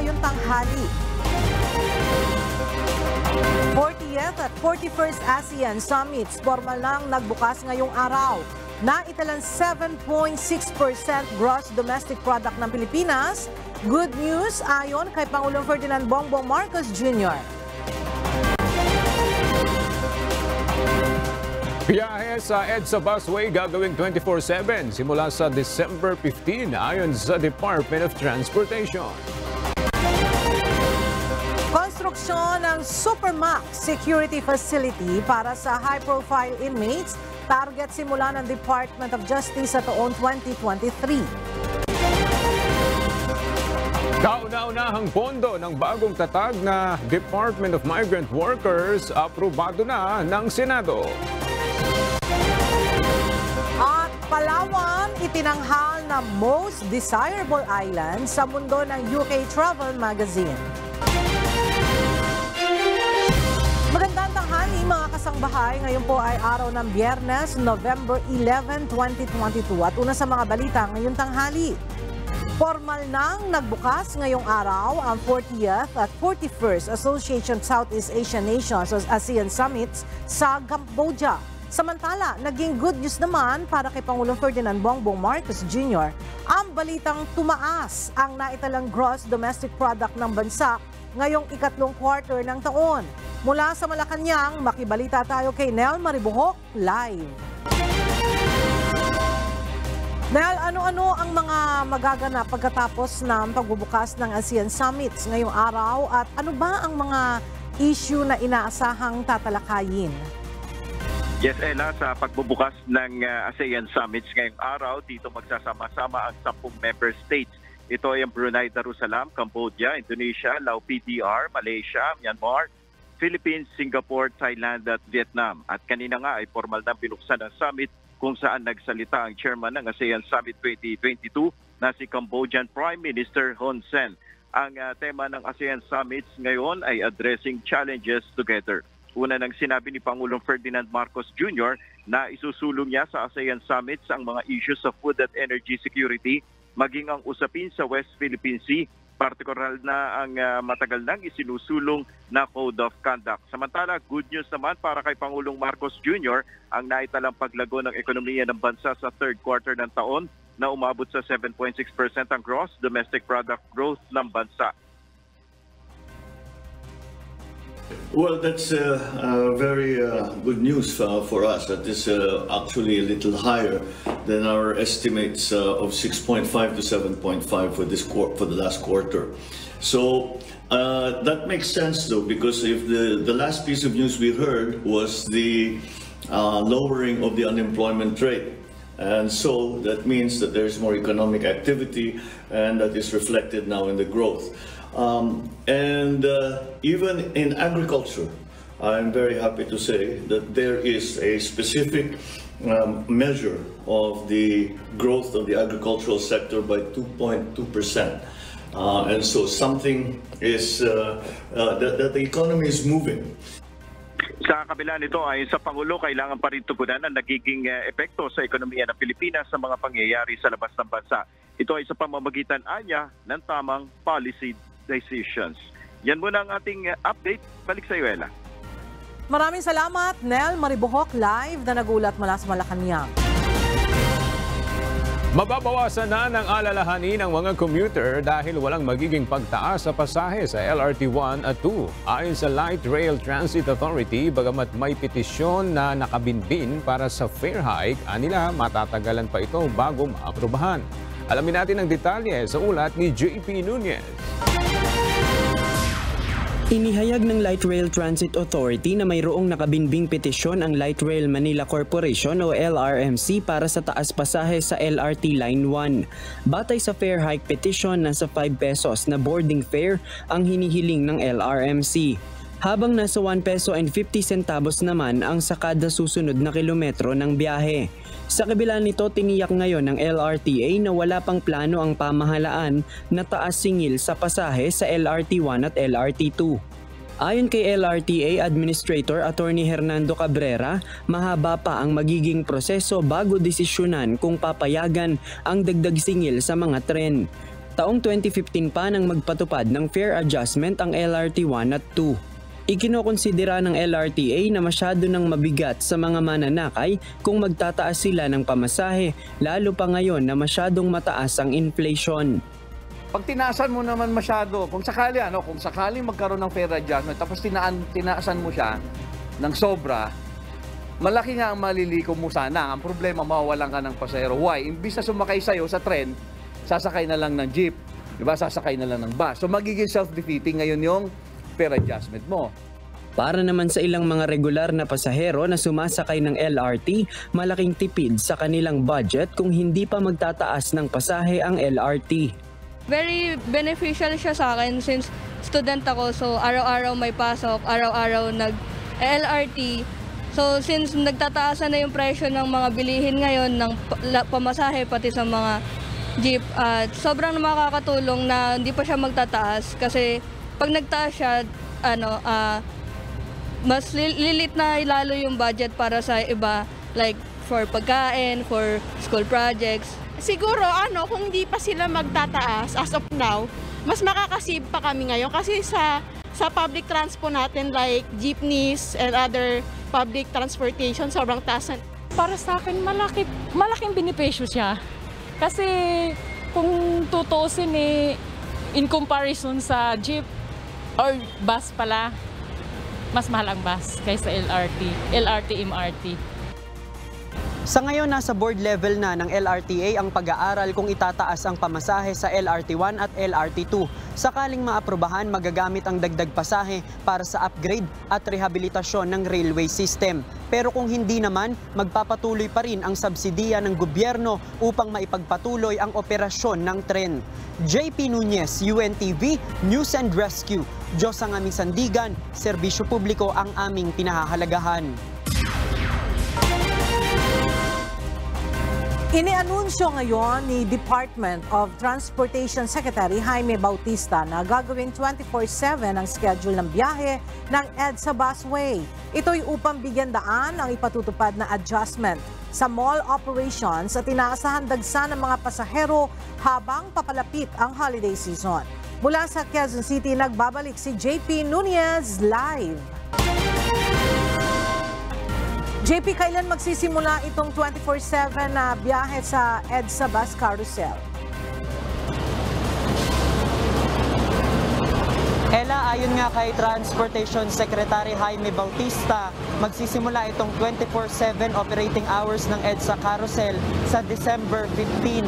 ngayong tanghali. 40th at 41st ASEAN Summits formal nang nagbukas ngayong araw. Naitalang 7.6% gross domestic product ng Pilipinas. Good news ayon kay Pangulong Ferdinand Bongbong Marcos Jr. Biyahe sa EDSA Busway gagawing 24/7 simula sa December 15 ayon sa Department of Transportation. Konstruksyon ng Supermax Security Facility para sa high-profile inmates, target simula ng Department of Justice sa taong 2023. Kauna-unahang pondo ng bagong tatag na Department of Migrant Workers aprobado na ng Senado. At Palawan, itinanghal na most desirable island sa mundo ng UK Travel Magazine. Magandang tanghali mga kasangbahay. Ngayon po ay araw ng Biyernes, November 11, 2022. At una sa mga balita ngayong tanghali. Formal nang nagbukas ngayong araw ang 40th at 41st Association Southeast Asian Nations ASEAN Summits sa Cambodia. Samantala, naging good news naman para kay Pangulong Ferdinand Bongbong Marcos Jr. ang balitang tumaas ang naitalang gross domestic product ng bansa ngayong ikatlong quarter ng taon. Mula sa Malacanang, makibalita tayo kay Nel Maribuhok live. Nel, ano-ano ang mga magaganap pagkatapos ng pagbubukas ng ASEAN Summits ngayong araw at ano ba ang mga issue na inaasahang tatalakayin? Yes, Ella, sa pagbubukas ng ASEAN Summits ngayong araw, dito magsasama-sama ang 10 member states. Ito ay ang Brunei Darussalam, Cambodia, Indonesia, Laos PDR, Malaysia, Myanmar, Philippines, Singapore, Thailand at Vietnam. At kanina nga ay formal na binuksan ang summit kung saan nagsalita ang chairman ng ASEAN Summit 2022 na si Cambodian Prime Minister Hun Sen. Ang tema ng ASEAN Summits ngayon ay Addressing Challenges Together. Una nang sinabi ni Pangulong Ferdinand Marcos Jr. na isusulong niya sa ASEAN Summits ang mga issues sa food at energy security, maging ang usapin sa West Philippine Sea, partikular na ang matagal nang isinusulong na Code of Conduct. Samantala, good news naman para kay Pangulong Marcos Jr. ang naitalang paglago ng ekonomiya ng bansa sa third quarter ng taon na umabot sa 7.6% ang gross domestic product growth ng bansa. Well, that's very good news for us. That is actually a little higher than our estimates of 6.5 to 7.5 for the last quarter. So that makes sense, though, because if the last piece of news we heard was the lowering of the unemployment rate. And so that means that there's more economic activity, and that is reflected now in the growth. Even in agriculture, I'm very happy to say that there is a specific measure of the growth of the agricultural sector by 2.2%. And so something is, that the economy is moving. Sa kabila nito ay sa Pangulo, kailangan pa rin tugunan ang nagiging epekto sa ekonomiya ng Pilipinas sa mga pangyayari sa labas ng bansa. Ito ay sa pamamagitan anya ng tamang policy decisions. Yan muna ang ating update. Balik sa iyo, Ella. Maraming salamat, Nel Maribuhok live na nagulat mula sa Malacanang. Mababawasan na ng alalahanin ng mga commuter dahil walang magiging pagtaas sa pasahe sa LRT 1 at 2. Ayon sa Light Rail Transit Authority, bagamat may petisyon na nakabinbin para sa fare hike, anila matatagalan pa ito bago maaprubahan. Alamin natin ang detalye sa ulat ni JP Nunez. Inihayag ng Light Rail Transit Authority na mayroong nakabinbing petisyon ang Light Rail Manila Corporation o LRMC para sa taas pasahe sa LRT Line 1. Batay sa fare hike petition, nasa 5 pesos na boarding fare ang hinihiling ng LRMC. Habang nasa 1 peso and 50 centavos naman ang sa kada susunod na kilometro ng biyahe. Sa kabila nito, tiniyak ngayon ng LRTA na wala pang plano ang pamahalaan na taas singil sa pasahe sa LRT 1 at LRT 2. Ayon kay LRTA Administrator Attorney Hernando Cabrera, mahaba pa ang magiging proseso bago desisyonan kung papayagan ang dagdag singil sa mga tren. Taong 2015 pa nang magpatupad ng fare adjustment ang LRT 1 at 2. Ikinokonsidera ng LRTA na masyado nang mabigat sa mga mananakay kung magtataas sila ng pamasahe, lalo pa ngayon na masyadong mataas ang inflation. Pag tinaasan mo naman masyado, kung sakali magkaroon ng fare adjustment tapos tinaasan mo siya ng sobra, malaki nga ang maliliko mo sana. Ang problema, mawawalan ka ng pasahero. Why? Imbis na sumakay sa'yo sa tren, sasakay na lang ng jeep, di ba? Sasakay na lang ng bus. So magiging self-defeating ngayon yung fare adjustment mo. Para naman sa ilang mga regular na pasahero na sumasakay ng LRT, malaking tipid sa kanilang budget kung hindi pa magtataas ng pasahe ang LRT. Very beneficial siya sa akin since student ako, so araw-araw may pasok, araw-araw nag-LRT. So since nagtataasan na yung presyo ng mga bilihin ngayon, ng pamasahe pati sa mga jeep, sobrang makakatulong na hindi pa siya magtataas kasi pag nagtaas siya, mas lilit na lalo yung budget para sa iba, like for pagkain, for school projects. Siguro kung hindi pa sila magtataas as of now, mas makakasave pa kami ngayon kasi sa public transport natin like jeepneys and other public transportation sobrang taas. Para sa akin malaking benepisyo siya. Kasi kung tutuusin in comparison sa jeep or bus pala, mas mahal ang bus kaysa LRT, MRT. Sa ngayon, nasa board level na ng LRTA ang pag-aaral kung itataas ang pamasahe sa LRT1 at LRT2. Sakaling maaprubahan, magagamit ang dagdag pasahe para sa upgrade at rehabilitasyon ng railway system. Pero kung hindi naman, magpapatuloy pa rin ang subsidiya ng gobyerno upang maipagpatuloy ang operasyon ng tren. JP Nunez, UNTV, News and Rescue. Diyos ang aming sandigan, serbisyo publiko ang aming pinahahalagahan. Inianunsyo ngayon ni Department of Transportation Secretary Jaime Bautista na gagawing 24/7 ang schedule ng biyahe ng EDSA Busway. Ito'y upang bigyan daan ang ipatutupad na adjustment sa mall operations at inaasahan dagsa ng mga pasahero habang papalapit ang holiday season. Mula sa Quezon City, nagbabalik si JP Nunez live. JP, kailan magsisimula itong 24/7 na biyahe sa EDSA Bus Carousel? Ella, ayon nga kay Transportation Secretary Jaime Bautista, magsisimula itong 24/7 operating hours ng EDSA Carousel sa December 15.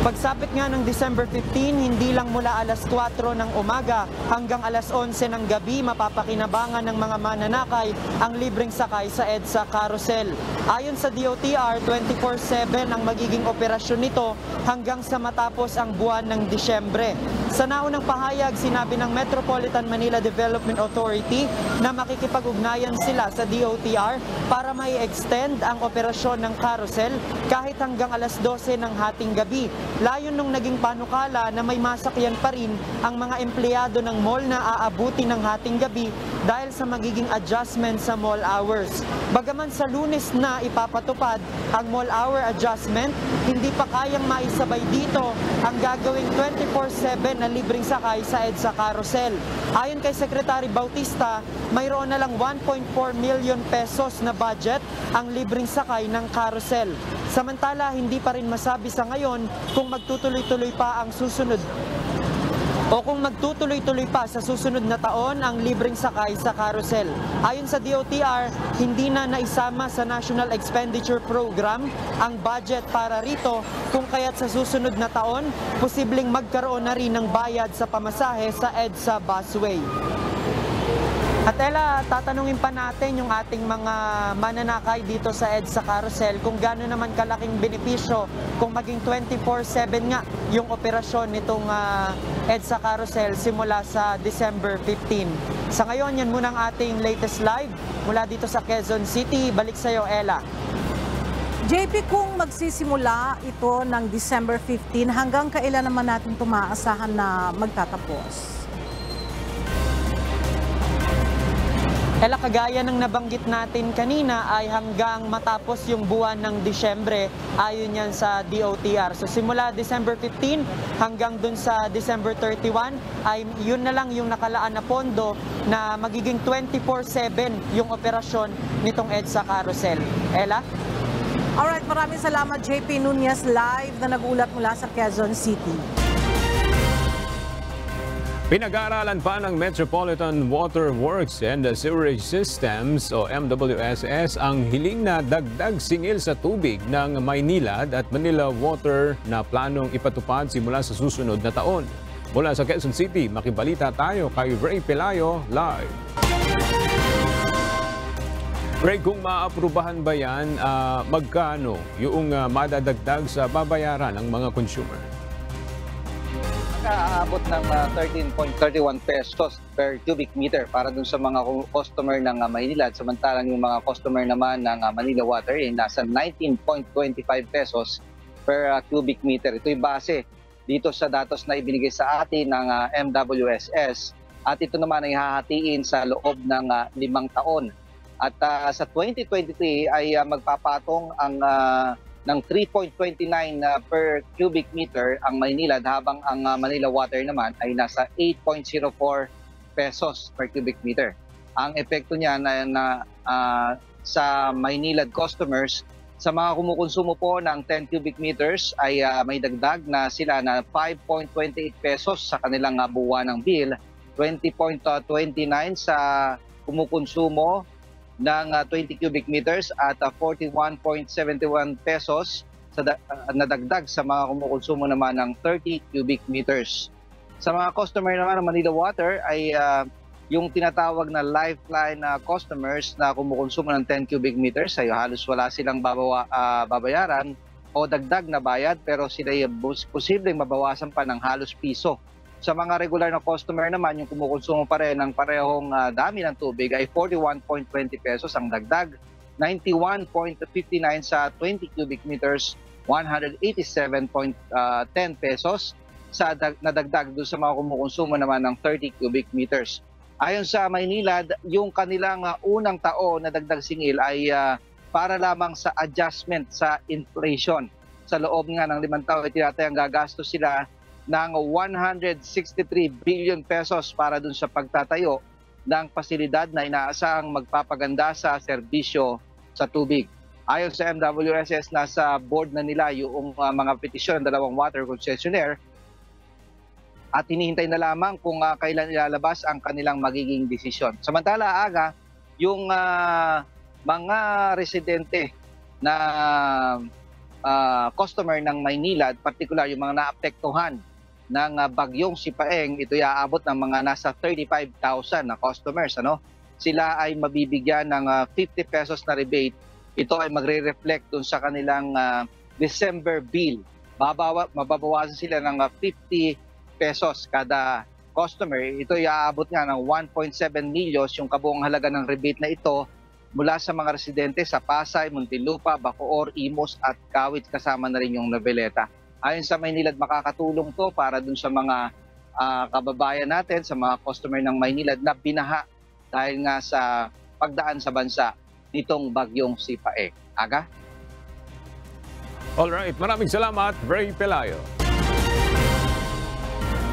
Pagsapit nga ng December 15, hindi lang mula alas 4 ng umaga hanggang alas 11 ng gabi mapapakinabangan ng mga mananakay ang libreng sakay sa EDSA Carousel. Ayon sa DOTR, 24/7 ang magiging operasyon nito hanggang sa matapos ang buwan ng Disyembre. Sa naunang pahayag, sinabi ng Metropolitan Manila Development Authority na makikipag-ugnayan sila sa DOTR para may extend ang operasyon ng carousel kahit hanggang alas 12 ng hating gabi. Layon nung naging panukala na may masakyan pa rin ang mga empleyado ng mall na aabuti ng hating gabi dahil sa magiging adjustment sa mall hours. Bagaman sa Lunes na ipapatupad ang mall hour adjustment, hindi pa kayang maisabay dito ang gagawing 24/7 na libreng sakay sa EDSA Carousel. Ayon kay Secretary Bautista, mayroon na lang 1.4 million pesos na budget ang libreng sakay ng carousel. Samantala, hindi pa rin masabi sa ngayon kung magtutuloy-tuloy pa ang susunod o kung magtutuloy-tuloy pa sa susunod na taon ang libreng sakay sa carousel. Ayon sa DOTR, hindi na naisama sa National Expenditure Program ang budget para rito, kung kaya't sa susunod na taon, posibleng magkaroon na rin ng bayad sa pamasahe sa EDSA Busway. At Ella, tatanungin pa natin yung ating mga mananakay dito sa EDSA Carousel kung gaano naman kalaking benepisyo kung maging 24/7 nga yung operasyon nitong EDSA Carousel simula sa December 15. Sa ngayon, yan muna ang ating latest live mula dito sa Quezon City. Balik sa iyo, Ella. JP, kung magsisimula ito ng December 15, hanggang kailan naman natin tumaasahan na magtatapos? Ela, kagaya ng nabanggit natin kanina ay hanggang matapos yung buwan ng Disyembre, ayon yan sa DOTR. So simula December 15 hanggang dun sa December 31 ay yun na lang yung nakalaan na pondo na magiging 24/7 yung operasyon nitong EDSA Carousel. Ela? Alright, maraming salamat JP Nunez live na nagulat mula sa Quezon City. Pinag-aaralan pa ng Metropolitan Water Works and Sewerage Systems o MWSS ang hiling na dagdag singil sa tubig ng Maynilad at Manila Water na planong ipatupad simula sa susunod na taon. Mula sa Quezon City, makibalita tayo kay Ray Pelayo live. Ray, kung maaprubahan ba yan, magkano yung madadagdag sa babayaran ng mga consumer? Aabot ng 13.31 pesos per cubic meter para dun sa mga customer ng Maynilad. Samantalang yung mga customer naman ng Manila Water ay nasa 19.25 pesos per cubic meter. Ito'y base dito sa datos na ibinigay sa atin ng MWSS at ito naman ay hahatiin sa loob ng 5 taon. At sa 2023 ay magpapatong ang ng 3.29 per cubic meter ang Maynilad habang ang Manila Water naman ay nasa 8.04 pesos per cubic meter. Ang epekto niya na sa Maynilad customers, sa mga kumukonsumo po ng 10 cubic meters ay may dagdag na sila na 5.28 pesos sa kanilang buwan ng bill, 20.29 sa kumukonsumo ng 20 cubic meters at 41.71 pesos sa nadagdag sa mga kumukonsumo naman ng 30 cubic meters. Sa mga customer naman ng Manila Water ay yung tinatawag na lifeline customers na kumukonsumo ng 10 cubic meters ay halos wala silang babayaran o dagdag na bayad pero sila ay posibleng mabawasan pa ng halos piso. Sa mga regular na customer naman, yung kumukonsumo pa rin ng parehong dami ng tubig ay 41.20 pesos ang dagdag, 91.59 sa 20 cubic meters, 187.10 pesos sa nadagdag doon sa mga kumukonsumo naman ng 30 cubic meters. Ayon sa Maynilad, yung kanilang unang taon na dagdag singil ay para lamang sa adjustment sa inflation. Sa loob nga ng 5 taon, tinatayang gagastos sila ng 163 billion pesos para dun sa pagtatayo ng pasilidad na inaasahang magpapaganda sa serbisyo sa tubig. Ayon sa MWSS, nasa board na nila yung mga petisyon ng dalawang water concessionaire at hinihintay na lamang kung kailan ilalabas ang kanilang magiging desisyon. Samantala, aga, yung mga residente na customer ng Maynilad, particular yung mga naapektuhan ng bagyong Sipaeng, ito iaabot ng mga nasa 35,000 na customers. Sila ay mabibigyan ng 50 pesos na rebate. Ito ay magre-reflect dun sa kanilang December bill. Mababawasan sila ng 50 pesos kada customer. Ito iaabot nga ng 1.7 million yung kabuong halaga ng rebate na ito mula sa mga residente sa Pasay, Muntinlupa, Bacoor, Imus at Kawit, kasama na rin yung Noveleta. Ayon sa Maynilad, makakatulong to para dun sa mga kababayan natin, sa mga customer ng Maynilad na binaha dahil nga sa pagdaan sa bansa nitong bagyong Sipaeng. Aga? Alright, maraming salamat, Ray Pelayo.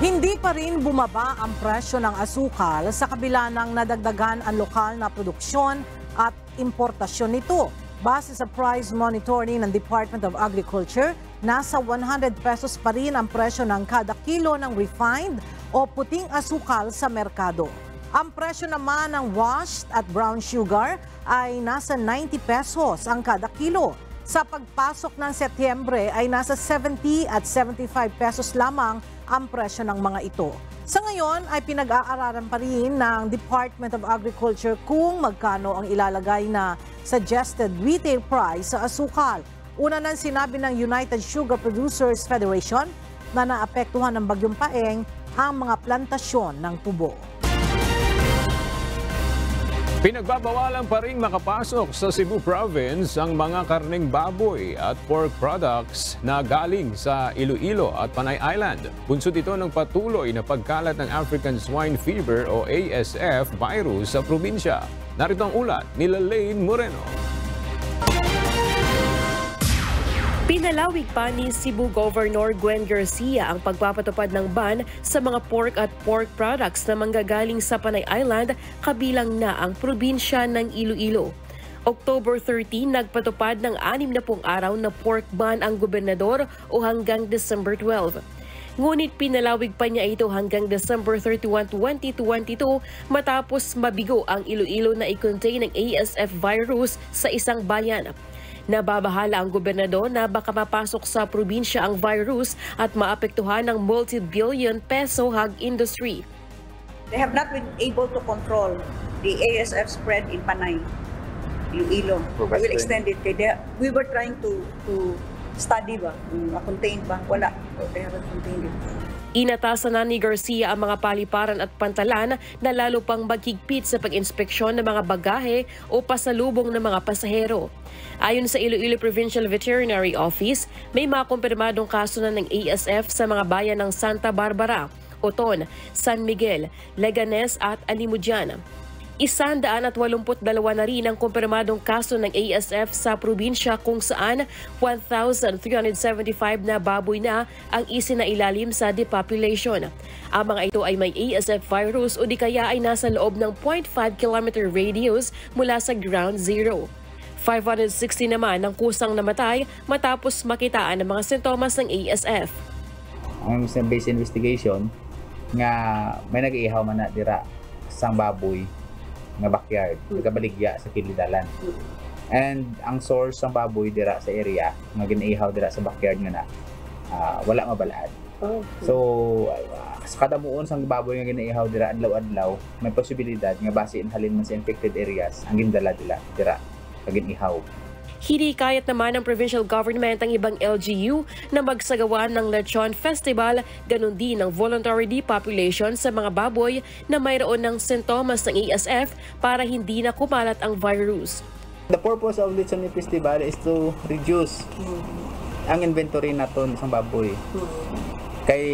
Hindi pa rin bumaba ang presyo ng asukal sa kabila ng nadagdagan ang lokal na produksyon at importasyon nito. Base sa price monitoring ng Department of Agriculture, nasa 100 pesos pa rin ang presyo ng kada kilo ng refined o puting asukal sa merkado. Ang presyo naman ng washed at brown sugar ay nasa 90 pesos ang kada kilo. Sa pagpasok ng Setyembre ay nasa 70 at 75 pesos lamang ang presyo ng mga ito. Sa ngayon ay pinag-aaralan pa rin ng Department of Agriculture kung magkano ang ilalagay na suggested retail price sa asukal. Una nang sinabi ng United Sugar Producers Federation na naapektuhan ng bagyong Paeng ang mga plantasyon ng tubo. Pinagbabawalan pa rin makapasok sa Cebu Province ang mga karneng baboy at pork products na galing sa Iloilo at Panay Island. Bunsod ito ng patuloy na pagkalat ng African Swine Fever o ASF virus sa probinsya. Narito ang ulat ni Lane Moreno. Pinalawig pa ni Cebu Governor Gwen Garcia ang pagpapatupad ng ban sa mga pork at pork products na manggagaling sa Panay Island, kabilang na ang probinsya ng Iloilo. October 13, nagpatupad ng 60 araw na pork ban ang gobernador o hanggang December 12. Ngunit pinalawig pa niya ito hanggang December 31, 2022 matapos mabigo ang Iloilo na i-contain ng ASF virus sa isang bayan. Nababahala ang gobernador na baka mapasok sa probinsya ang virus at maapektuhan ng multi-billion peso hog industry. They have not been able to control the ASF spread in Panay, Iloilo. We will extend it. We were trying to study ba, contain ba? Wala. They haven't contained it. Inatasan na ni Garcia ang mga paliparan at pantalan na lalo pang maghigpit sa pag-inspeksyon ng mga bagahe o pasalubong ng mga pasahero. Ayon sa Iloilo Provincial Veterinary Office, may mga kumpirmadong kaso na ng ASF sa mga bayan ng Santa Barbara, Oton, San Miguel, Leganes at Alimujan. 182 na rin ang kumpirmadong kaso ng ASF sa probinsya kung saan 1,375 na baboy na ang isinailalim sa depopulation. Ang mga ito ay may ASF virus o di kaya ay nasa loob ng 0.5 km radius mula sa ground zero. 560 naman ang kusang namatay matapos makitaan ng mga sintomas ng ASF. Ang base investigation nga may nag-ihaw man na dira sang baboy nga backyard, nagabaligya sa kilidalan. And ang source ng baboy dira sa area nga ginaihaw dira sa backyard nga na wala mabalad. So sa kada muon sang baboy nga ginaihaw dira adlaw-adlaw, may posibilidad nga base halin man sa infected areas ang gindala dira sa ginihaw. Hinikayat naman ng provincial government ang ibang LGU na magsagawa ng Lechon Festival, ganun din ang voluntary depopulation sa mga baboy na mayroon ng sintomas ng ASF para hindi na kumalat ang virus. The purpose of Lechon Festival is to reduce ang inventory naton sa baboy. Kay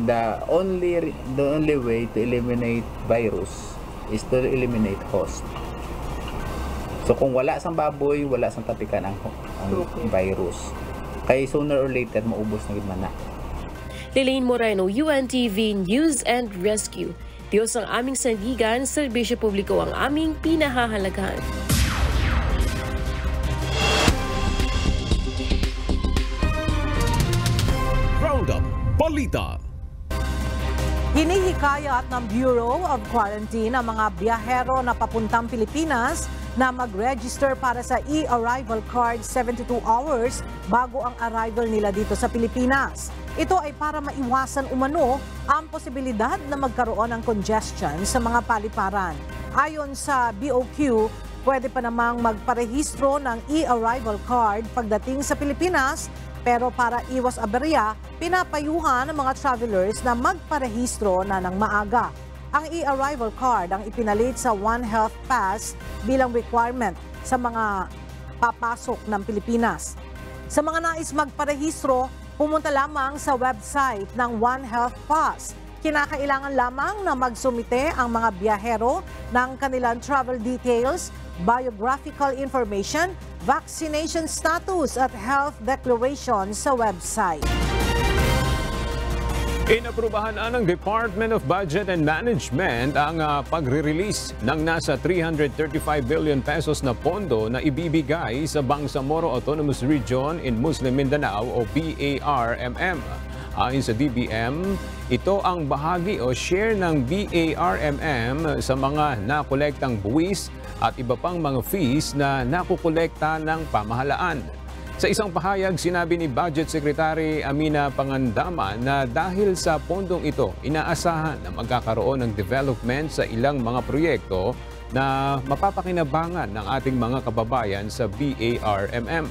the only way to eliminate virus is to eliminate host. So kung wala sang baboy, wala sang tapikan ang virus. Kaya sooner or later, maubos na gid man na. Lane Moreno, UNTV News and Rescue. Diyos ang aming sandigan, serbisyo publiko ang aming pinahahalagahan. Roundup Balita. Hinihikayat ng Bureau of Quarantine ang mga biyahero na papuntang Pilipinas na mag-register para sa e-arrival card 72 hours bago ang arrival nila dito sa Pilipinas. Ito ay para maiwasan umano ang posibilidad na magkaroon ng congestion sa mga paliparan. Ayon sa BOQ, pwede pa namang magparehistro ng e-arrival card pagdating sa Pilipinas, pero para iwas aberya, pinapayuhan ng mga travelers na magparehistro na ng maaga. Ang e-arrival card ang ipinalit sa One Health Pass bilang requirement sa mga papasok ng Pilipinas. Sa mga nais magparehistro, pumunta lamang sa website ng One Health Pass. Kinakailangan lamang na magsumite ang mga biyahero ng kanilang travel details, biographical information, vaccination status at health declaration sa website. Inaprubahan ng Department of Budget and Management ang pagre-release ng nasa 335 billion pesos na pondo na ibibigay sa Bangsamoro Autonomous Region in Muslim Mindanao o BARMM. Ayon sa DBM, ito ang bahagi o share ng BARMM sa mga nakolektang buwis at iba pang mga fees na nakukolekta ng pamahalaan. Sa isang pahayag, sinabi ni Budget Secretary Amina Pangandaman na dahil sa pondong ito, inaasahan na magkakaroon ng development sa ilang mga proyekto na mapapakinabangan ng ating mga kababayan sa BARMM.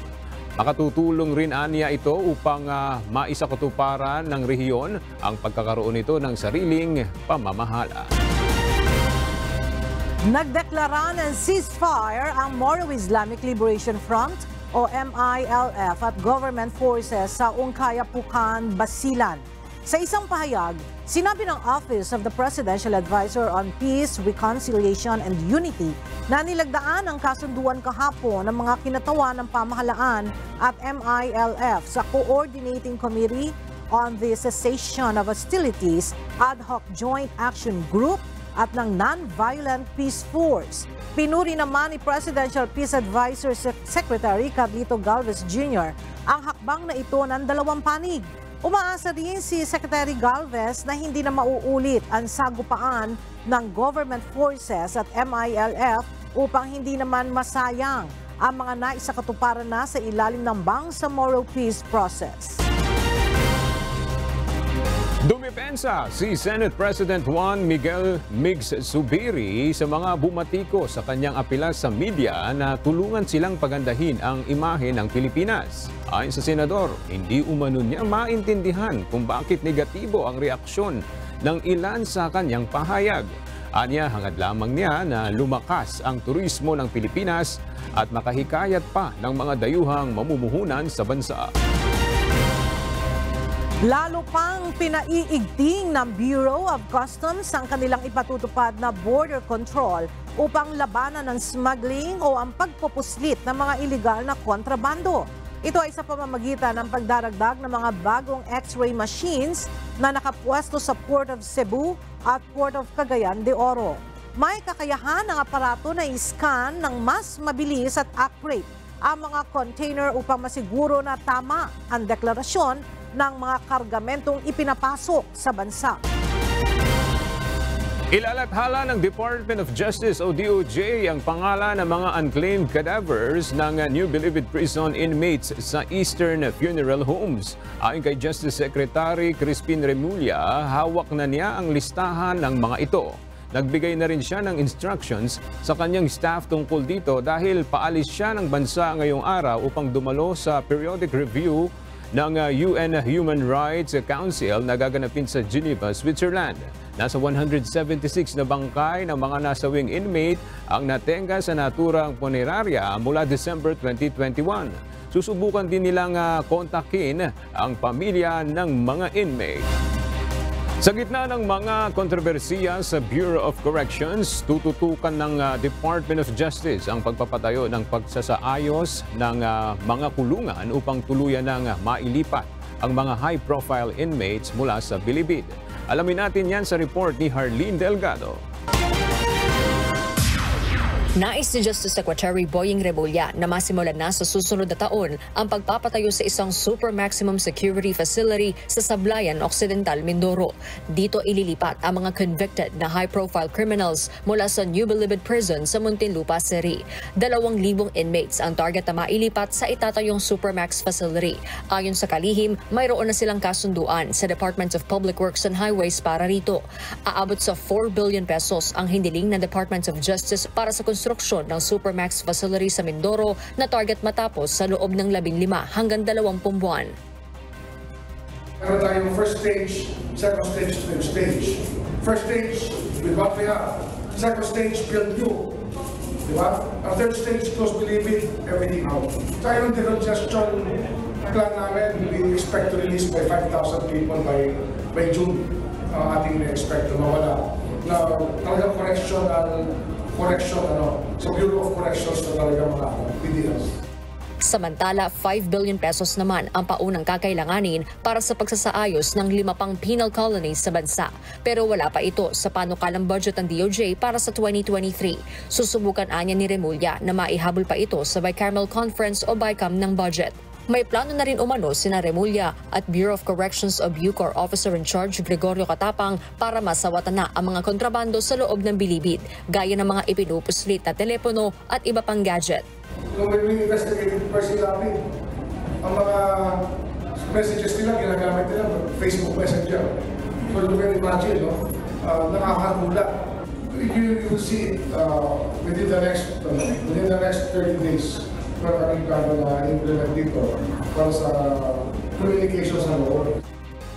Makatutulong rin aniya ito upang maisakatuparan ng rehiyon ang pagkakaroon nito ng sariling pamamahala. Nagdeklara ng ceasefire ang Moro Islamic Liberation Front o MILF at government forces sa Ungkayapukan, Basilan. Sa isang pahayag, sinabi ng Office of the Presidential Advisor on Peace, Reconciliation and Unity na nilagdaan ang kasunduan kahapon ng mga kinatawan ng pamahalaan at MILF sa Coordinating Committee on the Cessation of Hostilities Ad Hoc Joint Action Group at ng Non-Violent Peace Force. Pinuri naman ni Presidential Peace Advisor Secretary Carlito Galvez Jr. ang hakbang na ito ng dalawang panig. Umaasa rin si Secretary Galvez na hindi na mauulit ang sagupaan ng government forces at MILF upang hindi naman masayang ang mga naisakatuparan na sa ilalim ng Bangsamoro Peace Process. Dumipensa si Senate President Juan Miguel Migs Zubiri sa mga bumatiko sa kanyang apela sa media na tulungan silang pagandahin ang imahe ng Pilipinas. Ayon sa senador, hindi umano niya maintindihan kung bakit negatibo ang reaksyon ng ilan sa kanyang pahayag. Anya, hangad lamang niya na lumakas ang turismo ng Pilipinas at makahikayat pa ng mga dayuhang mamumuhunan sa bansa. Lalo pang pinaiigting ng Bureau of Customs ang kanilang ipatutupad na border control upang labanan ng smuggling o ang pagpupuslit ng mga iligal na kontrabando. Ito ay sa pamamagitan ng pagdaragdag ng mga bagong X-ray machines na nakapwesto sa Port of Cebu at Port of Cagayan de Oro. May kakayahan ng aparato na i-scan ng mas mabilis at accurate ang mga container upang masiguro na tama ang deklarasyon ng mga kargamentong ipinapasok sa bansa. Ilalathala ng Department of Justice o DOJ ang pangalan ng mga unclaimed cadavers ng New Bilibid Prison inmates sa Eastern Funeral Homes. Ayon kay Justice Secretary Crispin Remulla, hawak na niya ang listahan ng mga ito. Nagbigay na rin siya ng instructions sa kanyang staff tungkol dito dahil paalis siya ng bansa ngayong araw upang dumalo sa periodic review ng UN Human Rights Council na gaganapin sa Geneva, Switzerland. Nasa 176 na bangkay ng mga nasawing inmate ang natenga sa naturang punerarya mula December 2021. Susubukan din nilang kontakin ang pamilya ng mga inmate. Sa gitna ng mga kontrobersiya sa Bureau of Corrections, tututukan ng Department of Justice ang pagpapatayo ng pagsasaayos ng mga kulungan upang tuluyan ng mailipat ang mga high-profile inmates mula sa Bilibid. Alamin natin yan sa report ni Harleen Delgado. Nais ni Justice Secretary Boying Remulla na masimulan na sa susunod na taon ang pagpapatayo sa isang super maximum security facility sa Sablayan Occidental, Mindoro. Dito ililipat ang mga convicted na high-profile criminals mula sa New Bilibid Prison sa Muntinlupa City. 2,000 inmates ang target na mailipat sa itatayong Supermax facility. Ayon sa kalihim, mayroon na silang kasunduan sa Department of Public Works and Highways para rito. Aabot sa 4 billion pesos ang hiniling ng Department of Justice para sa konstruksyon ng Supermax facility sa Mindoro na target matapos sa loob ng 15 hanggang 20 buwan. Meron tayong first stage, second stage, third stage. First stage, with what we have. Second stage, build new. Diba? Ang third stage, close Bilibid, everything out. Tayo ng decongestion plan namin, we expect to release by 5,000 people by June. Ating expect na mawala. Na talagang correction sa Bureau of Corrections na talaga mga PDS. Samantala, 5 billion pesos naman ang paunang kakailanganin para sa pagsasaayos ng 5 pang penal colonies sa bansa. Pero wala pa ito sa panukalang budget ng DOJ para sa 2023. Susubukan anya ni Remulla na maihabol pa ito sa Bicameral Conference o BICAM ng budget. May plano na rin umano sina Remulla at Bureau of Corrections o Bucor Officer in Charge Gregorio Katapang para masawatan na ang mga kontrabando sa loob ng Bilibid, gaya ng mga ipinupuslit na telepono at iba pang gadget. Nung may investigative person namin, ang mga messages nila ginagamit nila Facebook Messenger. So you can imagine, nakakagula. You will see it within the next 30 days. Para kami na implement dito para sa communication sa loob.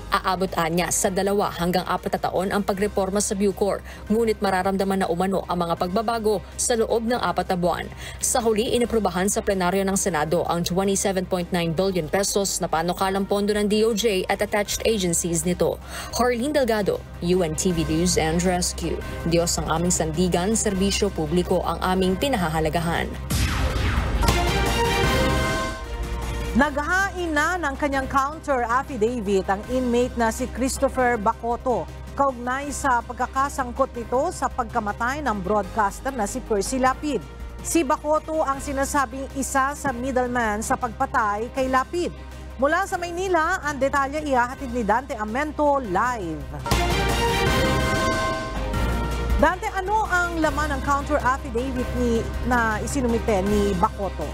Aabot anya sa 2 hanggang 4 na taon ang pagreforma sa Bucor, ngunit mararamdaman na umano ang mga pagbabago sa loob ng 4 na buwan. Sa huli, inaprubahan sa plenaryo ng Senado ang 27.9 billion pesos na panukalang pondo ng DOJ at attached agencies nito. Harleen Delgado, UNTV News and Rescue. Diyos ang aming sandigan, serbisyo publiko ang aming pinahahalagahan. Naghain na ng kanyang counter affidavit ang inmate na si Christopher Bacoto, kaugnay sa pagkakasangkot nito sa pagkamatay ng broadcaster na si Percy Lapid. Si Bacoto ang sinasabing isa sa middleman sa pagpatay kay Lapid. Mula sa Maynila, ang detalye ihahatid ni Dante Amento live. Dante, ano ang laman ng counter affidavit na isinumite ni Bacoto?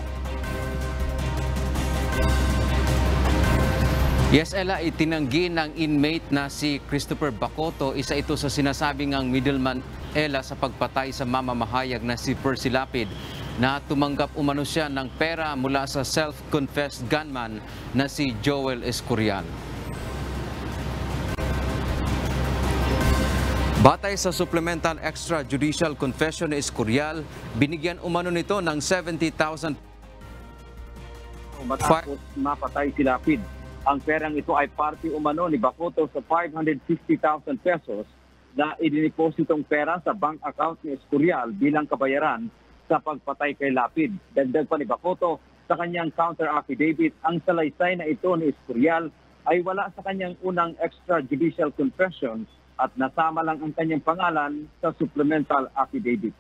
Yes, Ella, itinanggi ng inmate na si Christopher Bacoto. Isa ito sa sinasabing ang middleman, Ella, sa pagpatay sa mamamahayag na si Percy Lapid, na tumanggap umano siya ng pera mula sa self-confessed gunman na si Joel Escorial. Batay sa supplemental extrajudicial confession ni Escorial, binigyan umano nito ng 70,000 matapos mapatay si Lapid. Ang perang ito ay parte umano ni Bacoto sa 550,000 pesos na idinipositong pera sa bank account ni Escorial bilang kabayaran sa pagpatay kay Lapid. Dagdag pa ni Bacoto sa kanyang counter affidavit, ang salaysay na ito ni Escorial ay wala sa kanyang unang extrajudicial confession at nasama lang ang kanyang pangalan sa supplemental affidavit.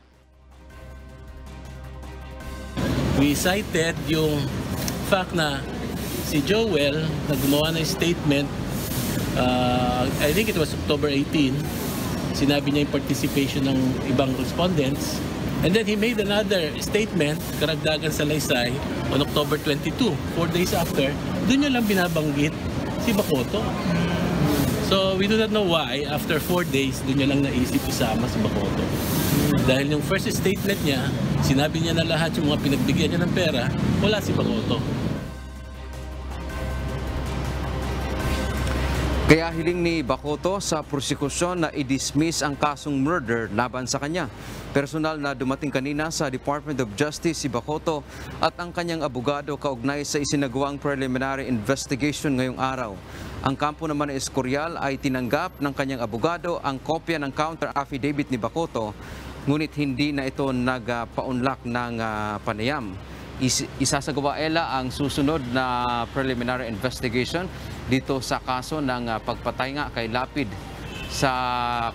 We cited yung fact na si Joel na gumawa ng statement, I think it was October 18, sinabi niya yung participation ng ibang respondents. And then he made another statement, karagdagan sa laysay, on October 22, 4 days after. Doon niya lang binabanggit si Bacoto. So we do not know why, after 4 days, doon niya lang naisip isama si Bacoto. Dahil yung first statement niya, sinabi niya na lahat yung mga pinagbigyan niya ng pera, wala si Bacoto. Kaya hiling ni Bacoto sa prosekusyon na i-dismiss ang kasong murder laban sa kanya. Personal na dumating kanina sa Department of Justice si Bacoto at ang kanyang abogado kaugnay sa isinagawang preliminary investigation ngayong araw. Ang kampo naman ng Escorial ay tinanggap ng kanyang abogado ang kopya ng counter affidavit ni Bacoto, ngunit hindi na ito nagpaunlak ng panayam. Isasagawa, Ella, ang susunod na preliminary investigation dito sa kaso ng pagpatay nga kay Lapid sa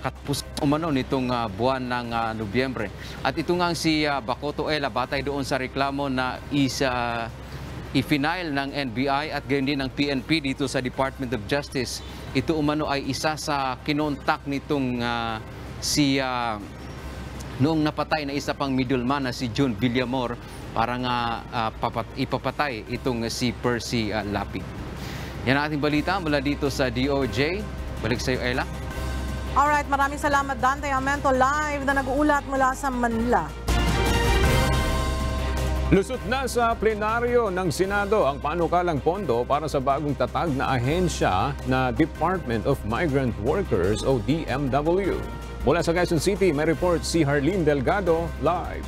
katapos umano nitong buwan ng Nobyembre. At ito nga si Bacoto, Ella, batay doon sa reklamo na i-file ng NBI at gayon din ng PNP dito sa Department of Justice. Ito umano ay isa sa kinontak nitong si noong napatay na isa pang middleman na si John Villamor para nga ipapatay itong si Percy Lapid. Yan ang ating balita mula dito sa DOJ. Balik sa iyo, Ella. Alright, maraming salamat Dante Amento live na nag-uulat mula sa Manila. Lusot na sa plenaryo ng Senado ang panukalang pondo para sa bagong tatag na ahensya na Department of Migrant Workers o DMW. Mula sa Quezon City, may report si Harleen Delgado live.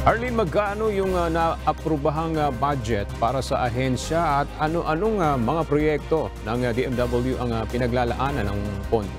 Harleen, magkano yung naaprubahang budget para sa ahensya at ano-anong mga proyekto ng DMW ang pinaglalaanan ng pondo?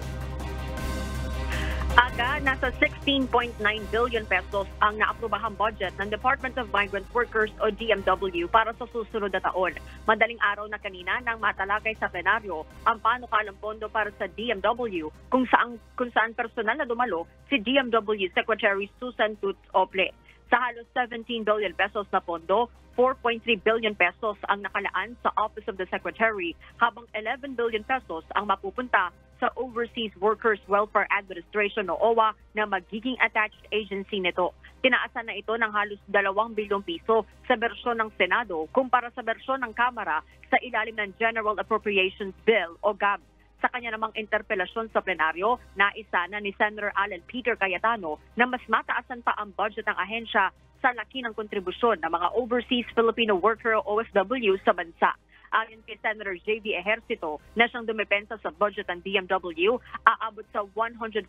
Aga, nasa 16.9 billion pesos ang naaprubahang budget ng Department of Migrant Workers o DMW para sa susunod na taon. Madaling araw na kanina nang matalakay sa plenaryo ang panukalang pondo para sa DMW kung saan personal na dumalo si DMW Secretary Susan Toots Ople. Sa halos 17 billion pesos na pondo, 4.3 billion pesos ang nakalaan sa Office of the Secretary, habang 11 billion pesos ang mapupunta sa Overseas Workers Welfare Administration o OWA na magiging attached agency nito. Tinaasan na ito ng halos 2 bilyong piso sa bersyon ng Senado kumpara sa bersyon ng Kamara sa ilalim ng General Appropriations Bill o GAB. Sa kanya namang interpelasyon sa plenaryo, naisa na ni Senator Alan Peter Cayetano na mas mataasan pa ang budget ng ahensya sa laki ng kontribusyon ng mga overseas Filipino worker o OFW sa bansa. Ayon kay Senator J.V. Ejercito na siyang dumepensa sa budget ng DMW, aabot sa $148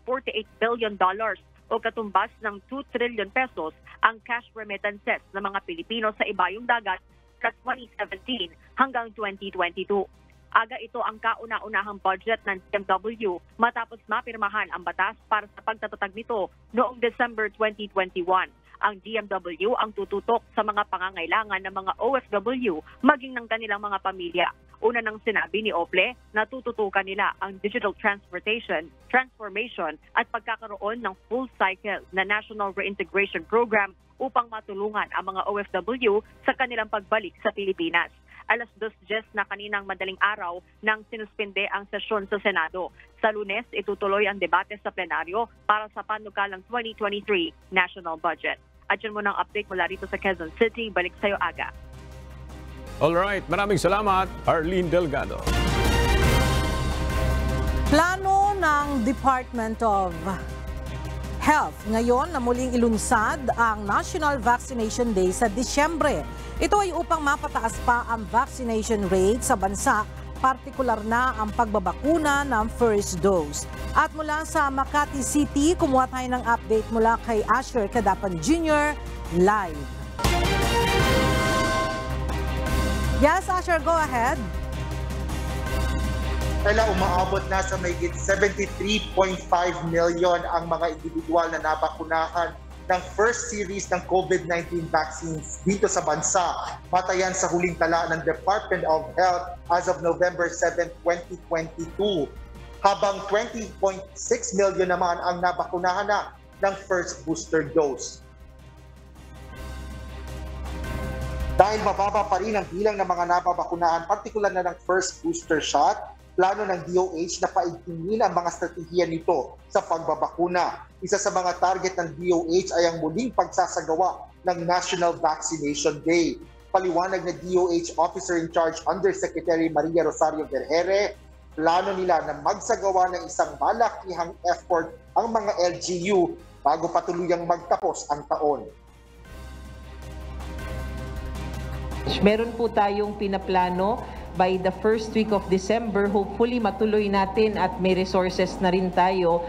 billion o katumbas ng 2 trillion pesos ang cash remittances ng mga Pilipino sa ibayong dagat sa 2017 hanggang 2022. Aga ito ang kauna-unahang budget ng DMW matapos mapirmahan ang batas para sa pagtatatag nito noong December 2021. Ang DMW ang tututok sa mga pangangailangan ng mga OFW maging ng kanilang mga pamilya. Una nang sinabi ni Ople na tututukan nila ang digital transformation at pagkakaroon ng full cycle na National Reintegration Program upang matulungan ang mga OFW sa kanilang pagbalik sa Pilipinas. Alas 2:10 na kaninang madaling araw nang sinuspinde ang sesyon sa Senado. Sa Lunes, itutuloy ang debate sa plenaryo para sa panukalang 2023 national budget. At yun muna ang update mula rito sa Quezon City. Balik sa'yo, Aga. Alright, maraming salamat, Arlene Delgado. Plano ng Department of Health ngayon na muling ilunsad ang National Vaccination Day sa Disyembre. Ito ay upang mapataas pa ang vaccination rate sa bansa, partikular na ang pagbabakuna ng first dose. At mula sa Makati City, kumuha tayo ng update mula kay Asher Cadapan Jr. live. Yes, Asher, go ahead. Umaabot na sa mahigit 73.5 million ang mga individual na nabakunahan ng first series ng COVID-19 vaccines dito sa bansa. Batayan sa huling tala ng Department of Health as of November 7, 2022. Habang 20.6 million naman ang nabakunahan na ng first booster dose. Dahil mababa pa rin ang bilang ng mga nababakunahan, partikular na ng first booster shot, plano ng DOH na paigtingin ang mga strategiya nito sa pagbabakuna. Isa sa mga target ng DOH ay ang muling pagsasagawa ng National Vaccination Day. Paliwanag na DOH Officer in Charge Undersecretary Maria Rosario Vergere, plano nila na magsagawa ng isang malakihang effort ang mga LGU bago patuluyang magtapos ang taon. Meron po tayong pinaplano by the first week of December. Hopefully matuloy natin at may resources na rin tayo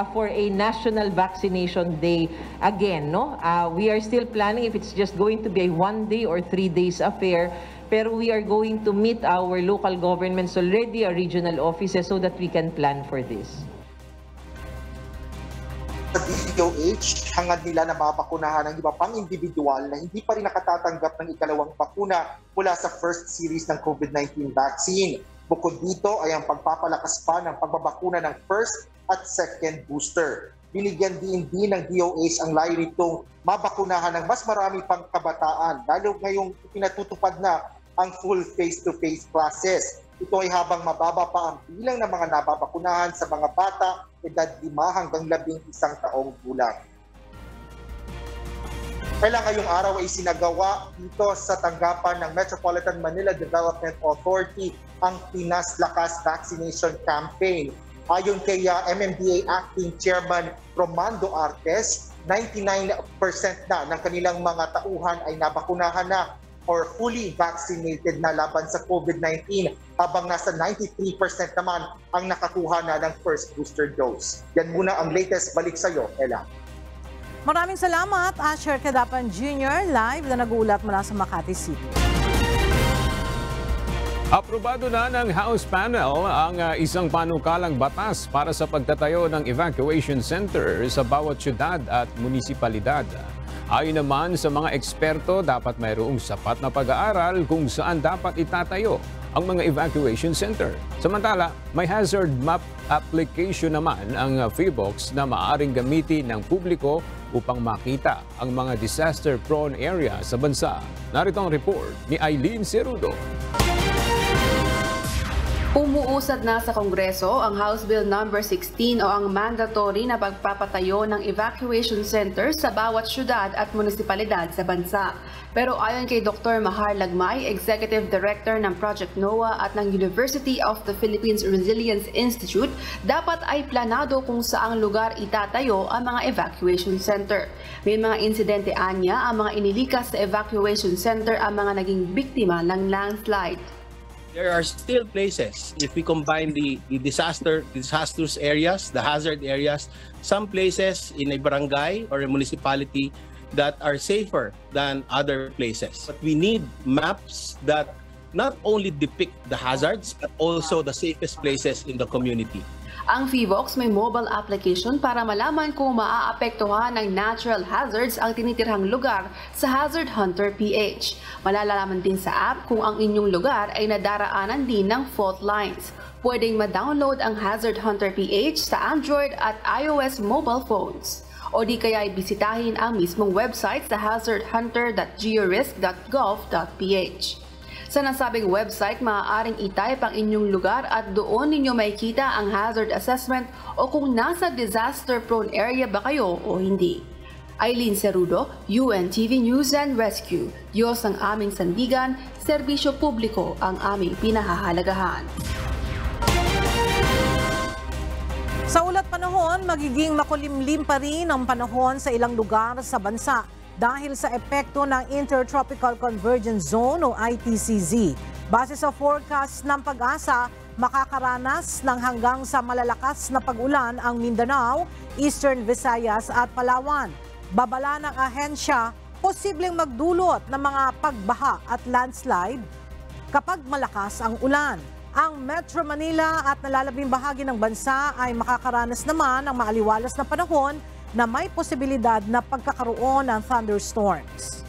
for a National Vaccination Day again. No? We are still planning if it's just going to be a 1 day or 3 days affair. Pero we are going to meet our local governments already, our regional offices, so that we can plan for this. Sa DOH, hangad nila na mabakunahan ng iba pang individual na hindi pa rin nakatatanggap ng ikalawang bakuna mula sa first series ng COVID-19 vaccine. Bukod dito ay ang pagpapalakas pa ng pagbabakuna ng first at second booster. Binigyan din ng DOH ang layo nitong mabakunahan ng mas marami pang kabataan, lalo ngayong pinatutupad na ang full face-to-face classes. Ito ay habang mababa pa ang bilang ng mga nababakunahan sa mga bata edad 5 hanggang 11 taong gulang. Kailan ngayong araw ay sinagawa dito sa tanggapan ng Metropolitan Manila Development Authority ang Pinas Lakas Vaccination Campaign. Ayon kay MMDA Acting Chairman Romando Artes, 99% na ng kanilang mga tauhan ay nabakunahan na or fully vaccinated na laban sa COVID-19, habang nasa 93% naman ang nakakuha na ng first booster dose. Yan muna ang latest. Balik sa iyo, Ella. Maraming salamat, Asher Cadapan Jr. live na nag-uulat mula sa Makati City. Aprobado na ng House Panel ang isang panukalang batas para sa pagtatayo ng evacuation center sa bawat syudad at munisipalidad. Ayon naman sa mga eksperto, dapat mayroong sapat na pag-aaral kung saan dapat itatayo ang mga evacuation center. Samantala, may hazard map application naman ang PHIVOLCS na maaaring gamitin ng publiko upang makita ang mga disaster-prone area sa bansa. Narito ang report ni Eileen Cerudo. Umuusad na sa Kongreso ang House Bill No. 16 o ang mandatory na pagpapatayo ng evacuation centers sa bawat syudad at munisipalidad sa bansa. Pero ayon kay Dr. Mahar Lagmay, Executive Director ng Project NOAA at ng University of the Philippines Resilience Institute, dapat ay planado kung saang lugar itatayo ang mga evacuation center. May mga insidente anya ang mga inilikas sa evacuation center ang mga naging biktima ng landslide. There are still places, if we combine the disastrous areas, the hazard areas, some places in a barangay or a municipality that are safer than other places. But we need maps that not only depict the hazards, but also the safest places in the community. Ang PHIVOLCS may mobile application para malaman kung maaapektuhan ng natural hazards ang tinitirhang lugar sa Hazard Hunter PH. Malalaman din sa app kung ang inyong lugar ay nadaraanan din ng fault lines. Pwedeng ma-download ang Hazard Hunter PH sa Android at iOS mobile phones. O di kaya ay bisitahin ang mismong website sa hazardhunter.georisk.gov.ph. Sa nasabing website, maaaring i-type ang inyong lugar at doon ninyo makikita ang hazard assessment o kung nasa disaster-prone area ba kayo o hindi. Aileen Cerudo, UNTV News and Rescue. Diyos ang aming sandigan, serbisyo publiko ang aming pinahahalagahan. Sa ulat panahon, magiging makulimlim pa rin ang panahon sa ilang lugar sa bansa dahil sa epekto ng Intertropical Convergence Zone o ITCZ. Base sa forecast ng Pag-asa, makakaranas ng hanggang sa malalakas na pag-ulan ang Mindanao, Eastern Visayas at Palawan. Babala ng ahensya, posibleng magdulot ng mga pagbaha at landslide kapag malakas ang ulan. Ang Metro Manila at nalalabing bahagi ng bansa ay makakaranas naman ng maaliwalas na panahon na may posibilidad na pagkakaroon ng thunderstorms.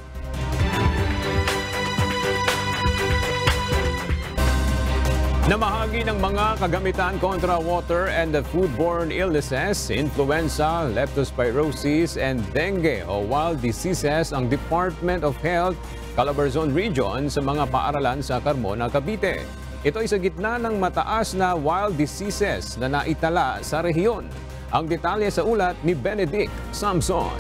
Namahagi ng mga kagamitan kontra water and foodborne illnesses, influenza, leptospirosis, and dengue o wild diseases ang Department of Health, Calabarzon Region sa mga paaralan sa Carmona, Cavite. Ito ay sa gitna ng mataas na wild diseases na naitala sa rehiyon. Ang detalye sa ulat ni Benedict Samson.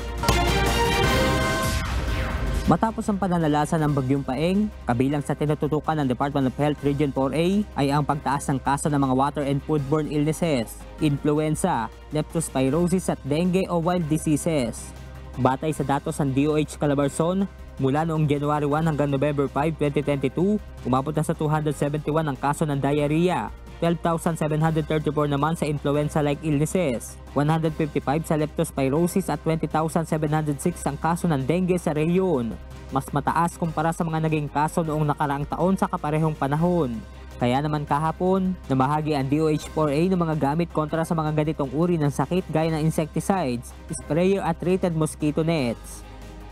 Matapos ang pananalasa ng Bagyong Paeng, kabilang sa tinututukan ng Department of Health Region 4A ay ang pagtaas ng kaso ng mga water and foodborne illnesses, influenza, leptospirosis at dengue o wild diseases. Batay sa datos ng DOH Calabarzon, mula noong January 1 hanggang November 5, 2022, umabot na sa 271 ang kaso ng diarrhea, 12,734 naman sa influenza-like illnesses, 155 sa leptospirosis at 20,706 ang kaso ng dengue sa rehiyon. Mas mataas kumpara sa mga naging kaso noong nakaraang taon sa kaparehong panahon. Kaya naman kahapon, namahagi ang DOH-4A ng mga gamit kontra sa mga ganitong uri ng sakit gaya ng insecticides, sprayer at treated mosquito nets.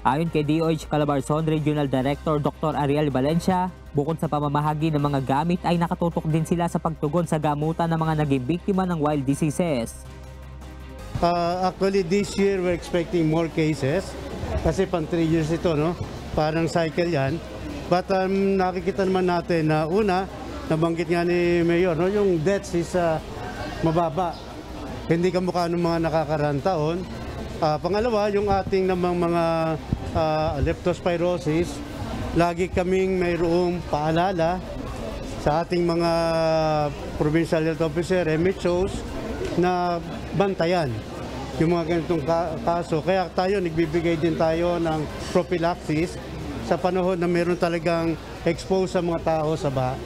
Ayon kay DOH Calabarzon Regional Director Dr. Ariel Valencia, bukod sa pamamahagi ng mga gamit ay nakatutok din sila sa pagtugon sa gamutan ng mga naging biktima ng wild diseases. Actually this year we're expecting more cases kasi pang 3 years ito, no? Parang cycle yan. But nakikita naman natin na una, nabanggit nga ni Mayor, no? Yung deaths is mababa. Hindi kamukha ng mga nakakaraang taon. Pangalawa, yung ating namang mga leptospirosis, lagi kaming mayroong paalala sa ating mga provincial health officer, MHOs, na bantayan yung mga ganitong kaso. Kaya tayo, nagbibigay din tayo ng prophylaxis sa panahon na meron talagang expose sa mga tao sa baha.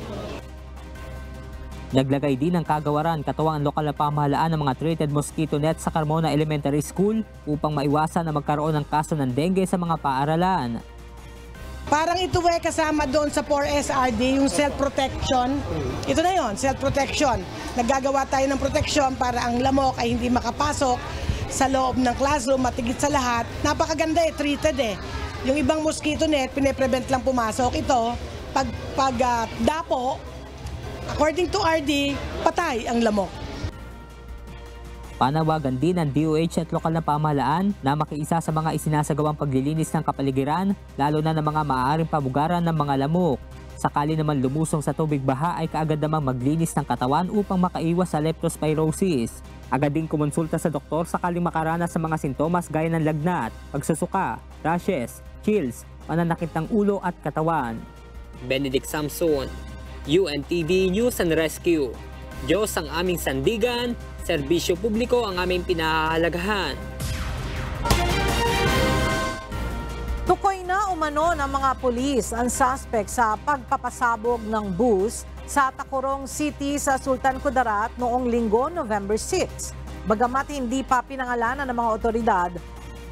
Naglagay din ng kagawaran katuwang ang lokal na pamahalaan ng mga treated mosquito net sa Carmona Elementary School upang maiwasan na magkaroon ng kaso ng dengue sa mga paaralan. Parang ito ay kasama doon sa 4SRD, yung self-protection. Ito na yon, self-protection. Naggagawa tayo ng protection para ang lamok ay hindi makapasok sa loob ng classroom, matigit sa lahat. Napakaganda treated Yung ibang mosquito net, pine-prevent lang pumasok. Ito, pag dapo, according to RD, patay ang lamok. Panawagan din ng DOH at lokal na pamahalaan na makiisa sa mga isinasagawang paglilinis ng kapaligiran, lalo na ng mga maaaring pamugaran ng mga lamok. Sakali naman lumusong sa tubig baha ay kaagad namang maglinis ng katawan upang makaiwas sa leptospirosis. Agad din kumonsulta sa doktor sakaling makaranas sa mga sintomas gaya ng lagnat, pagsusuka, rashes, chills, pananakit ng ulo at katawan. Benedict Samson, UNTV News and Rescue. Diyos ang aming sandigan, serbisyo publiko ang aming pinahahalagahan. Tukoy na umano ng mga pulis ang suspect sa pagpapasabog ng bus sa Tacurong City sa Sultan Kudarat noong Linggo, November 6. Bagamat hindi pa pinangalanan ng mga otoridad,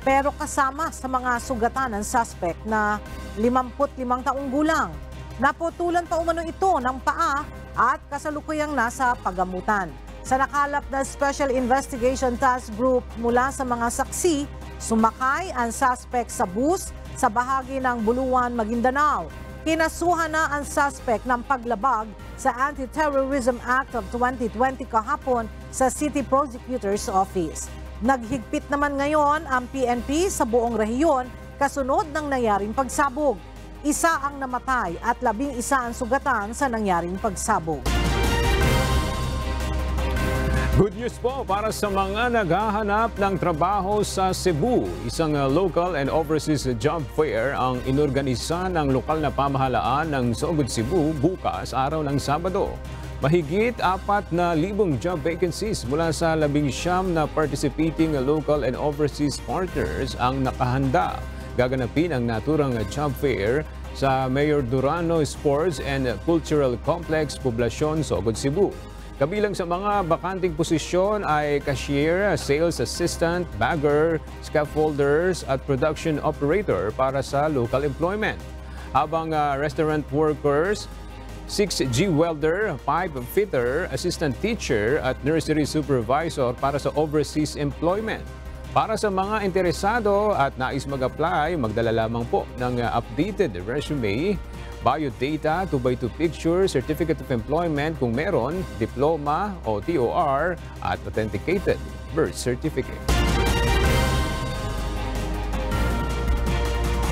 pero kasama sa mga sugatan ng suspect na 55 taong gulang. Naputulan pa umano ito ng paa at kasalukuyang nasa pagamutan. Sa nakalap na Special Investigation Task Group mula sa mga saksi, sumakay ang suspect sa bus sa bahagi ng Buluan, Maguindanao. Kinasuhan na ang suspect ng paglabag sa Anti-Terrorism Act of 2020 kahapon sa City Prosecutor's Office. Naghigpit naman ngayon ang PNP sa buong rehiyon kasunod ng nangyaring pagsabog. Isa ang namatay at 11 ang sugatan sa nangyaring pagsabog. Good news po para sa mga naghahanap ng trabaho sa Cebu. Isang local and overseas job fair ang inorganisa ng lokal na pamahalaan ng Sogod Cebu bukas araw ng Sabado. Mahigit 4,000 job vacancies mula sa 19 na participating local and overseas partners ang nakahanda. Gaganapin ang naturang job fair sa Mayor Durano Sports and Cultural Complex, Poblacion, Sogod, Cebu. Kabilang sa mga bakanting posisyon ay cashier, sales assistant, bagger, scaffolders at production operator para sa local employment. Habang restaurant workers, 6G welder, pipe fitter, assistant teacher at nursery supervisor para sa overseas employment. Para sa mga interesado at nais mag-apply, magdala lamang po ng updated resume, biodata, 2x2 picture, certificate of employment kung meron, diploma o TOR at authenticated birth certificate.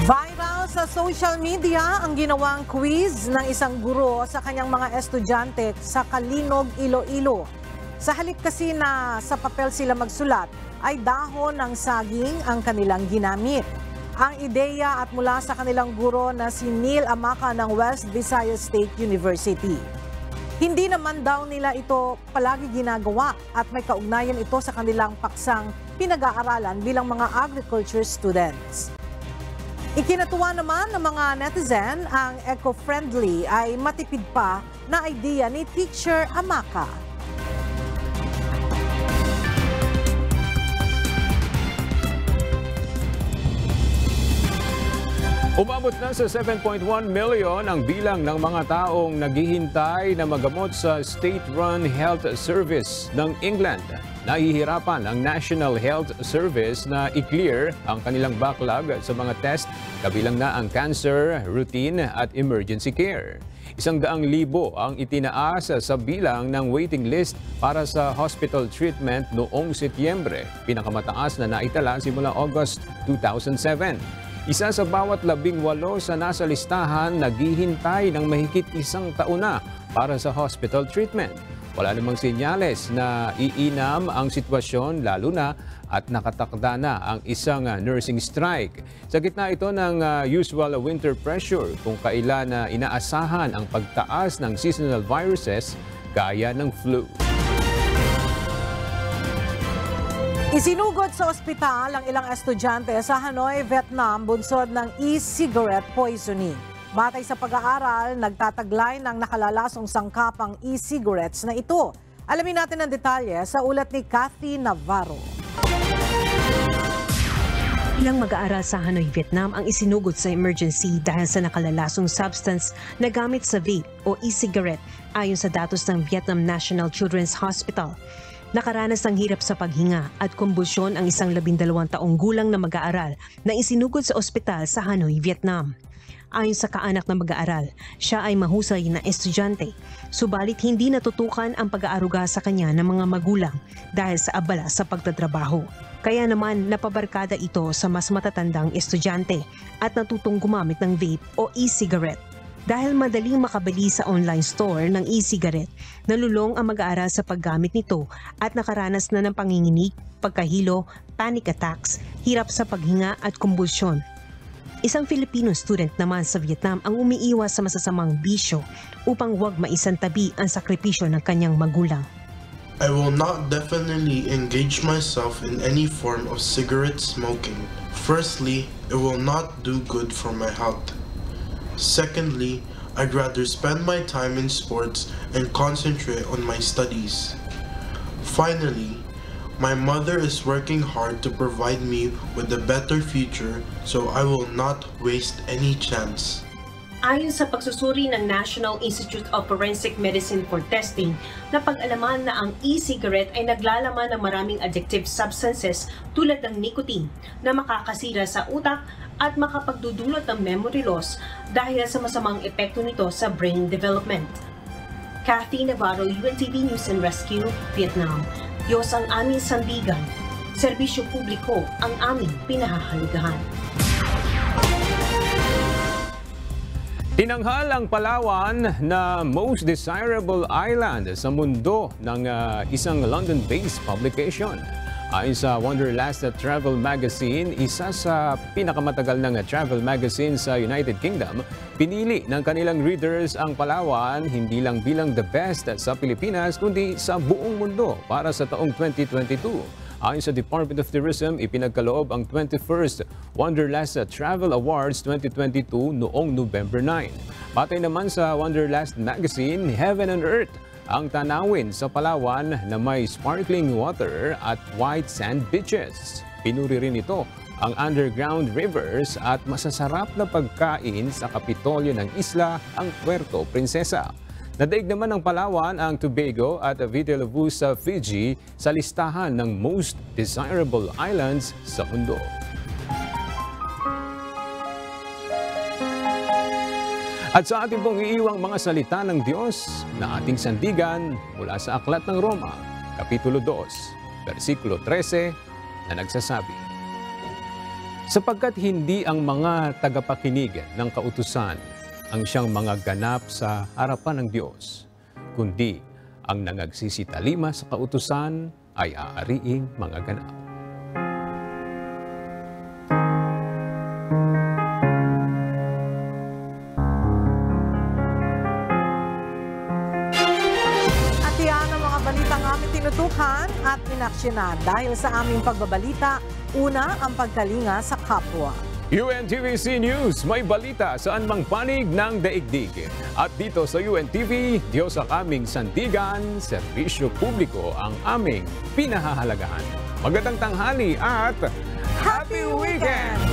Viral sa social media ang ginawang quiz ng isang guro sa kanyang mga estudyante sa Kalinog, Iloilo. Sa halip kasi na sa papel sila magsulat, ay dahon ng saging ang kanilang ginamit. Ang ideya at mula sa kanilang guro na si Neil Amaka ng West Visayas State University. Hindi naman daw nila ito palagi ginagawa at may kaugnayan ito sa kanilang paksang pinag-aaralan bilang mga agriculture students. Ikinatuwa naman ng mga netizen ang eco-friendly ay matipid pa na idea ni Teacher Amaka. Umabot na sa 7.1 million ang bilang ng mga taong naghihintay na magamot sa state-run health service ng England. Nahihirapan ang National Health Service na i-clear ang kanilang backlog sa mga test, kabilang na ang cancer, routine at emergency care. 100,000 ang itinaas sa bilang ng waiting list para sa hospital treatment noong Setyembre, pinakamataas na naitala simula August 2007. Isa sa bawat 18 sa nasa listahan naghihintay ng mahigit 1 taon na para sa hospital treatment. Wala namang senyales na iinam ang sitwasyon lalo na at nakatakda na ang isang nursing strike. Sa gitna ito ng usual winter pressure kung kailan na inaasahan ang pagtaas ng seasonal viruses gaya ng flu. Isinugod sa ospital ang ilang estudyante sa Hanoi, Vietnam bunsod ng e-cigarette poisoning. Batay sa pag-aaral, nagtataglay ng nakalalasong sangkapang e-cigarettes na ito. Alamin natin ang detalye sa ulat ni Kathy Navarro. Ilang mag-aaral sa Hanoi, Vietnam ang isinugod sa emergency dahil sa nakalalasong substance na gamit sa vape o e-cigarette ayon sa datos ng Vietnam National Children's Hospital. Nakaranas ng hirap sa paghinga at kumbulsyon ang isang 12 taong gulang na mag-aaral na isinugod sa ospital sa Hanoi, Vietnam. Ayon sa kaanak na mag-aaral, siya ay mahusay na estudyante, subalit hindi natutukan ang pag-aaruga sa kanya ng mga magulang dahil sa abala sa pagtatrabaho. Kaya naman napabarkada ito sa mas matatandang estudyante at natutong gumamit ng vape o e-cigarette. Dahil madaling makabili sa online store ng e-cigarette, nalulong ang mag-aaral sa paggamit nito at nakaranas na ng panginginig, pagkahilo, panic attacks, hirap sa paghinga at kumbulsyon. Isang Filipino student naman sa Vietnam ang umiiwas sa masasamang bisyo upang huwag maisantabi ang sakripisyo ng kanyang magulang. I will not definitely engage myself in any form of cigarette smoking. Firstly, it will not do good for my health. Secondly, I'd rather spend my time in sports and concentrate on my studies. Finally, my mother is working hard to provide me with a better future, so I will not waste any chance. Ayon sa pagsusuri ng National Institute of Forensic Medicine for testing, napag-alaman na ang e-cigarette ay naglalaman ng maraming addictive substances tulad ng nicotine na makakasira sa utak at makapagdudulot ng memory loss dahil sa masamang epekto nito sa brain development. Kathy Navarro, UNTV News and Rescue, Vietnam. Diyos ang aming sandigan, serbisyo publiko ang aming pinahahalagahan. Tinanghal ang Palawan na most desirable island sa mundo ng isang London-based publication. Ayon sa Wanderlust Travel Magazine, isa sa pinakamatagal ng travel magazine sa United Kingdom, pinili ng kanilang readers ang Palawan hindi lang bilang the best sa Pilipinas kundi sa buong mundo para sa taong 2022. Ayon sa Department of Tourism, ipinagkaloob ang 21st Wanderlust Travel Awards 2022 noong November 9. Batay naman sa Wanderlust Magazine, Heaven and Earth ang tanawin sa Palawan na may sparkling water at white sand beaches. Pinuri rin ito ang underground rivers at masasarap na pagkain sa kapitolyo ng isla, ang Puerto Princesa. Nadaig naman ng Palawan ang Tobago at Viti Levu sa Fiji sa listahan ng most desirable islands sa mundo. At sa ating pong iiwang mga salita ng Diyos na ating sandigan mula sa Aklat ng Roma, Kapitulo 2, versikulo 13 na nagsasabi, sapagkat hindi ang mga tagapakinig ng kautusan ang siyang mga ganap sa harapan ng Diyos, kundi ang nangagsisitalima sa kautusan ay aariing mga ganap. At yan ang mga balitang aming tinutukan at inaksyonan dahil sa aming pagbabalita, una ang pagkalinga sa kapwa. UNTVC News, may balita saan mang panig ng daigdig. At dito sa UNTV, Diyos ang aming sandigan, serbisyo publiko ang aming pinahahalagahan. Magandang tanghali at Happy Weekend!